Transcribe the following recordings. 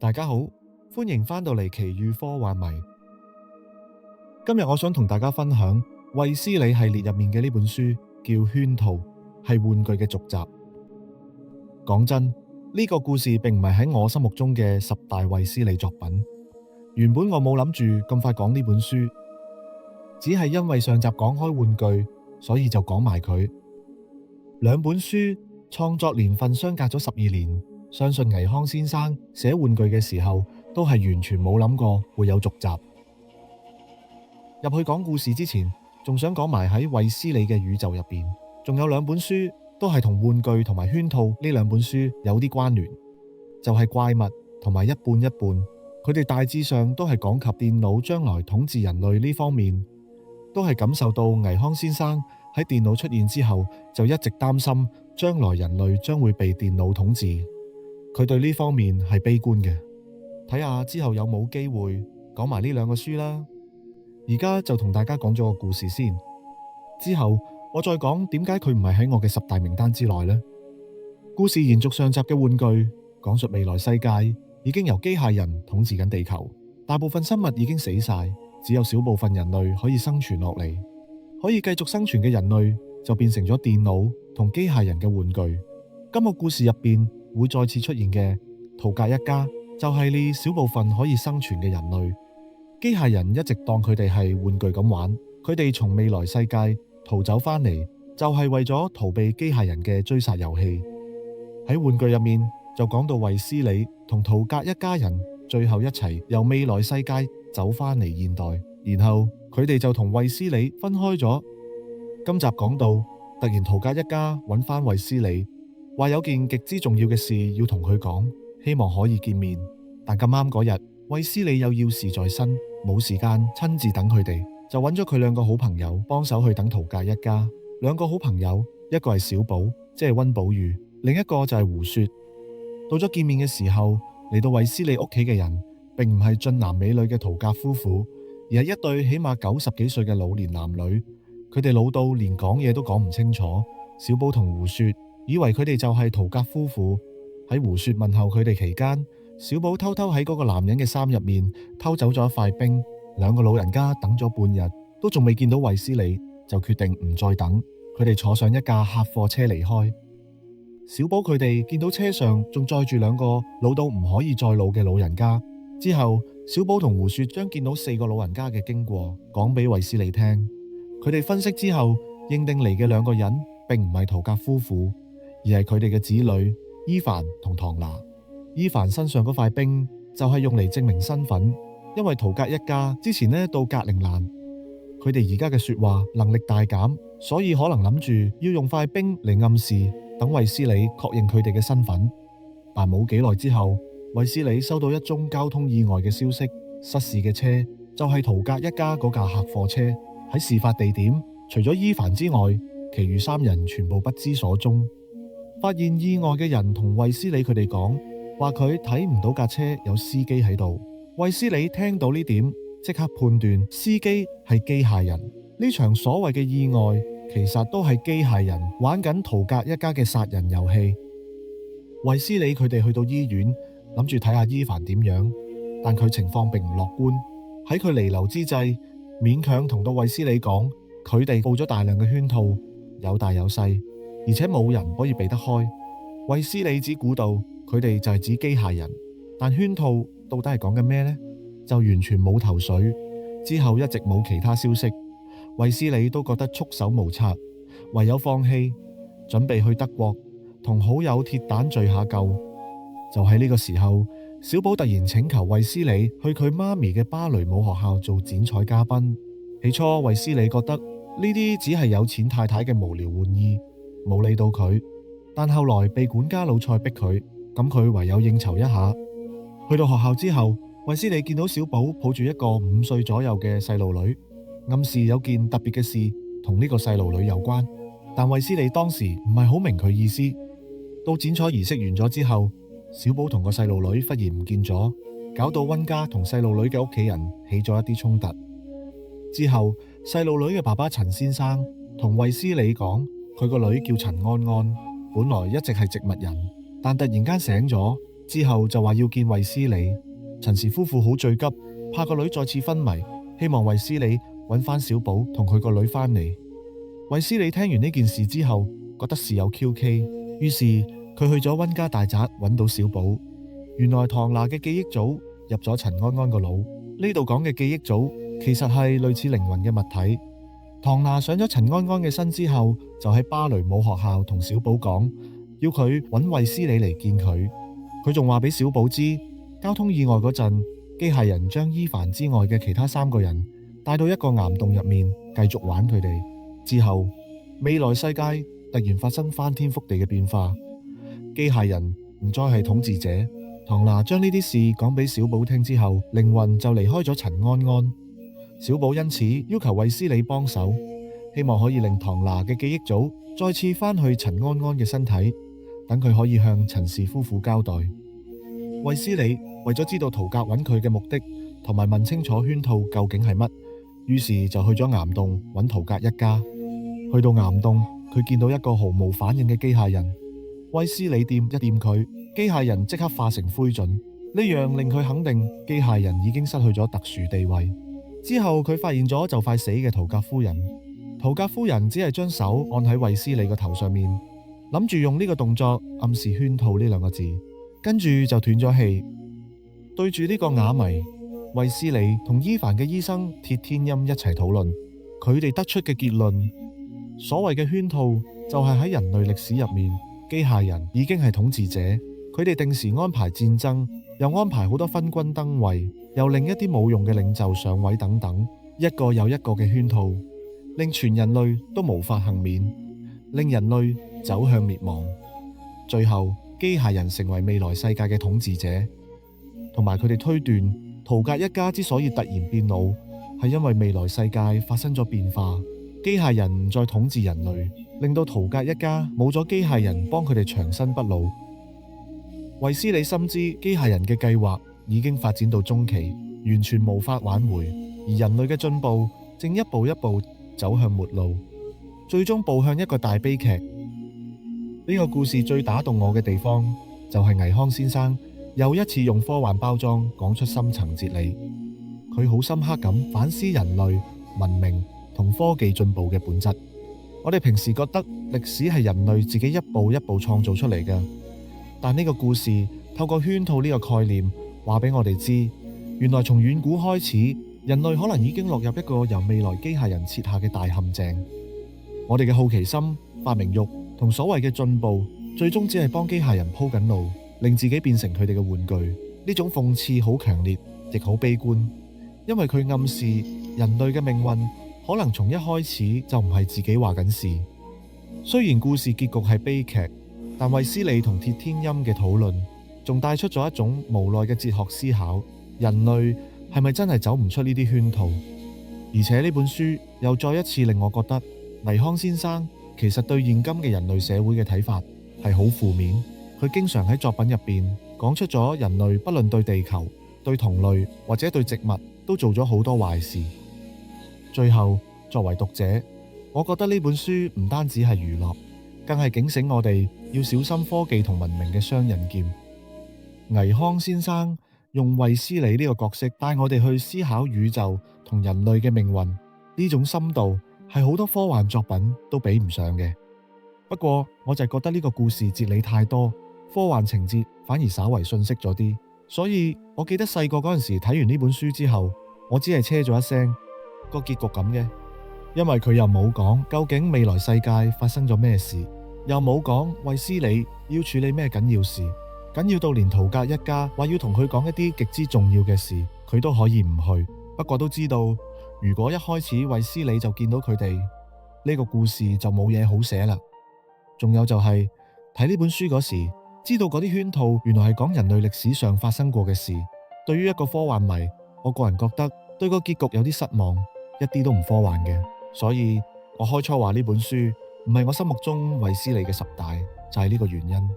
大家好，歡迎返到嚟奇遇科幻迷。今日我想同大家分享衛斯理系列入面嘅呢本書，叫《圈套》，係玩具嘅續集。講真，呢個故事並唔係喺我心目中嘅10大衛斯理作品。原本我冇諗住咁快講呢本書，只係因為上集講開玩具，所以就講埋佢。兩本書創作年份相隔咗12年。相信倪匡先生寫玩具嘅時候，都係完全冇諗過會有續集。入去講故事之前，仲想講埋喺衛斯理嘅宇宙入邊，仲有兩本書都係同玩具同埋圈套呢兩本書有啲關聯，就係怪物同埋一半一半。佢哋大致上都係講及電腦將來統治人類呢方面，都係感受到倪匡先生喺電腦出現之後，就一直擔心將來人類將會被電腦統治。佢對呢方面係悲觀嘅，睇下之後有冇機會講埋呢兩個書啦。而家就同大家講咗個故事先，之後我再講點解佢唔係喺我嘅10大名單之內呢。故事延續上集嘅玩具，講述未來世界已經由機械人統治緊地球，大部分生物已經死晒，只有少部分人類可以生存落嚟。可以繼續生存嘅人類就變成咗電腦同機械人嘅玩具。今個故事入邊會再次出現嘅圖格一家，就係呢少部分可以生存嘅人類。機械人一直當佢哋係玩具咁玩，佢哋從未來世界逃走返嚟，就係為咗逃避機械人嘅追殺遊戲。喺玩具入面就講到衛斯理同圖格一家人最後一齊由未來世界走返嚟現代，然後佢哋就同衛斯理分開咗。今集講到突然圖格一家揾返衛斯理，話有件極之重要嘅事要同佢講，希望可以見面。但咁啱嗰日，衛斯理有要事在身，冇時間親自等佢哋，就揾咗佢兩個好朋友幫手去等圖格一家。兩個好朋友，一個係小寶，即係溫寶玉，另一個就係胡雪。到咗見面嘅時候，嚟到衛斯理屋企嘅人，並唔係俊男美女嘅圖格夫婦，而係一對起碼90幾歲嘅老年男女。佢哋老到連講嘢都講唔清楚。小寶同胡雪以為佢哋就係圖格夫婦。喺胡雪問候佢哋期間，小寶偷偷喺嗰個男人嘅衫入面偷走咗一塊冰。兩個老人家等咗半日都仲未見到衛斯理，就決定唔再等。佢哋坐上一架客貨車離開。小寶佢哋見到車上仲載住兩個老到唔可以再老嘅老人家。之後小寶同胡雪將見到4個老人家嘅經過講俾衛斯理聽。佢哋分析之後認定嚟嘅兩個人並唔係圖格夫婦，而係佢哋嘅子女伊凡同唐娜。伊凡身上嗰塊冰就係用嚟證明身份，因為圖格一家之前到格陵蘭，佢哋而家嘅說話能力大減，所以可能諗住要用塊冰嚟暗示，等衛斯理確認佢哋嘅身份。但冇幾耐之後，衛斯理收到一宗交通意外嘅消息，失事嘅車就係圖格一家嗰架客貨車。喺事發地點，除咗伊凡之外，其餘3人全部不知所蹤。發現意外嘅人同衛斯理佢哋講，話佢睇唔到架車有司機喺度。衛斯理聽到呢點，即刻判斷司機係機械人。呢場所謂嘅意外，其實都係機械人玩緊圖格一家嘅殺人遊戲。衛斯理佢哋去到醫院，諗住睇下伊凡點樣，但佢情況並唔樂觀。喺佢彌留之際，勉強同到衛斯理講，佢哋布咗大量嘅圈套，有大有細，而且冇人可以避得開。衛斯理只估到佢哋就係指機械人，但圈套到底係講緊咩呢？就完全冇頭緒。之後一直冇其他消息，衛斯理都覺得束手無策，唯有放棄，準備去德國同好友鐵蛋敘下舊。就喺呢個時候，小寶突然請求衛斯理去佢媽咪嘅芭蕾舞學校做剪彩嘉賓。起初衛斯理覺得呢啲只係有錢太太嘅無聊玩意，冇理到佢。但後來被管家老蔡逼佢，咁佢唯有應酬一下。去到學校之後，衛斯理見到小寶抱住一個5歲左右嘅細路女，暗示有件特別嘅事同呢個細路女有關。但衛斯理當時唔係好明佢意思。到剪彩儀式完咗之後，小寶同個細路女忽然唔見咗，搞到溫家同細路女嘅屋企人起咗一啲衝突。之後細路女嘅爸爸陳先生同衛斯理講，佢個女叫陳安安，本來一直係植物人，但突然間醒咗，之後就話要見衛斯理。陳氏夫婦好醉急，怕個女再次昏迷，希望衛斯理揾翻小寶同佢個女返嚟。衛斯理聽完呢件事之後，覺得事有蹊蹺，於是佢去咗溫家大宅揾到小寶。原來唐娜嘅記憶組入咗陳安安個腦，呢度講嘅記憶組其實係類似靈魂嘅物體。唐娜上咗陳安安嘅身之後，就喺芭蕾舞學校同小寶講，要佢揾衛斯理嚟見佢。佢仲話俾小寶知，交通意外嗰陣，機械人將伊凡之外嘅其他3個人帶到一個岩洞入面，繼續玩佢哋。之後未來世界突然發生翻天覆地嘅變化，機械人唔再係統治者。唐娜將呢啲事講俾小寶聽之後，靈魂就離開咗陳安安。小寶因此要求衛斯理幫手，希望可以令唐娜嘅記憶組再次翻去陳安安嘅身體，等佢可以向陳氏夫婦交代。衛斯理為咗知道圖格揾佢嘅目的，同埋問清楚圈套究竟係乜，於是就去咗岩洞揾圖格一家。去到岩洞，佢見到一個毫無反應嘅機械人。衛斯理掂一掂佢，機械人即刻化成灰燼，呢樣令佢肯定機械人已經失去咗特殊地位。之後佢發現咗就快死嘅圖格夫人。圖格夫人只係將手按喺衛斯理個頭上面，諗住用呢個動作暗示圈套呢2個字，跟住就斷咗氣。對住呢個啞謎，衛斯理同伊凡嘅醫生鐵天音一齊討論，佢哋得出嘅結論，所謂嘅圈套就係喺人類歷史入面，機械人已經係統治者，佢哋定時安排戰爭，又安排好多昏君登位，又令一啲冇用嘅領袖上位等等，一個又一個嘅圈套，令全人類都無法幸免，令人類走向滅亡。最後機械人成為未來世界嘅統治者，同埋佢哋推斷圖格一家之所以突然變老，係因為未來世界發生咗變化，機械人唔再統治人類，令到圖格一家冇咗機械人幫佢哋長生不老。衛斯理深知機械人嘅計劃已經發展到中期，完全無法挽回，而人類嘅進步正一步一步走向末路，最終步向一個大悲劇。呢個故事最打動我嘅地方，就係倪匡先生又一次用科幻包裝講出深層哲理。佢好深刻咁反思人類文明同科技進步嘅本質。我哋平時覺得歷史係人類自己一步一步創造出嚟嘅，但呢個故事透過圈套呢個概念話俾我哋知，原來從遠古開始，人類可能已經落入一個由未來機械人設下嘅大陷阱。我哋嘅好奇心、發明欲同所謂嘅進步，最終只係幫機械人鋪緊路，令自己變成佢哋嘅玩具。呢種諷刺好強烈，亦好悲觀，因為佢暗示人類嘅命運可能從一開始就唔係自己話緊事。雖然故事結局係悲劇，但衛斯理同鐵天音嘅討論仲帶出咗一種無奈嘅哲學思考：人類係咪真係走唔出呢啲圈套？而且呢本書又再一次令我覺得倪匡先生其實對現今嘅人類社會嘅睇法係好負面。佢經常喺作品入邊講出咗人類不論對地球、對同類或者對植物都做咗好多壞事。最後，作為讀者，我覺得呢本書唔單止係娛樂，更係警醒我哋要小心科技同文明嘅雙刃劍。倪匡先生用衛斯理呢個角色帶我哋去思考宇宙同人類嘅命運，呢種深度係好多科幻作品都比唔上嘅。不過我就覺得呢個故事哲理太多，科幻情節反而稍為遜色咗啲，所以我記得細個嗰陣時睇完呢本書之後，我只係車咗一聲個結局咁嘅，因為佢又冇講究竟未來世界發生咗咩事，又冇講衛斯理要處理咩緊要事，緊要到連圖格一家話要同佢講一啲極之重要嘅事，佢都可以唔去。不過都知道，如果一開始衛斯理就見到佢哋，呢個故事就冇嘢好寫啦。仲有就係睇呢本書嗰時，知道嗰啲圈套原來係講人類歷史上發生過嘅事。對於一個科幻迷，我個人覺得對個結局有啲失望，一啲都唔科幻嘅。所以我開初話呢本書唔係我心目中衛斯理嘅10大，就係呢個原因。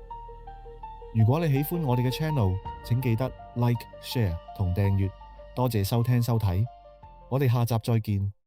如果你喜歡我哋嘅 channel， 請記得 like、share 同訂閱。多謝收聽收睇，我哋下集再見。